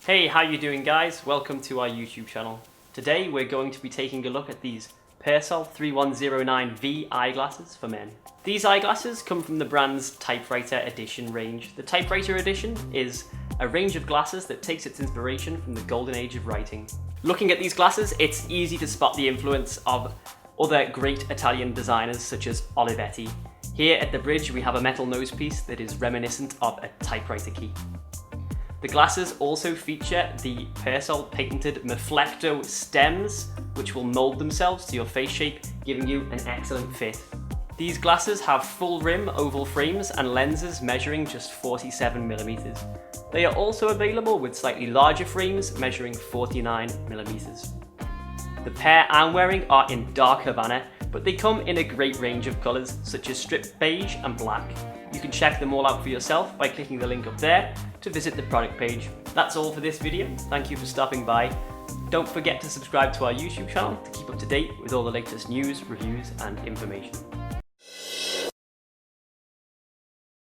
Hey, how you doing guys? Welcome to our YouTube channel. Today we're going to be taking a look at these Persol 3109V eyeglasses for men. These eyeglasses come from the brand's Typewriter Edition range. The Typewriter Edition is a range of glasses that takes its inspiration from the golden age of writing. Looking at these glasses, it's easy to spot the influence of other great Italian designers such as Olivetti. Here at the bridge we have a metal nosepiece that is reminiscent of a typewriter key. The glasses also feature the Persol patented Meflecto stems, which will mold themselves to your face shape, giving you an excellent fit. These glasses have full rim oval frames and lenses measuring just 47mm. They are also available with slightly larger frames measuring 49mm. The pair I'm wearing are in dark Havana, but they come in a great range of colours such as strip beige and black. You can check them all out for yourself by clicking the link up there to visit the product page. That's all for this video. Thank you for stopping by. Don't forget to subscribe to our YouTube channel to keep up to date with all the latest news, reviews and information.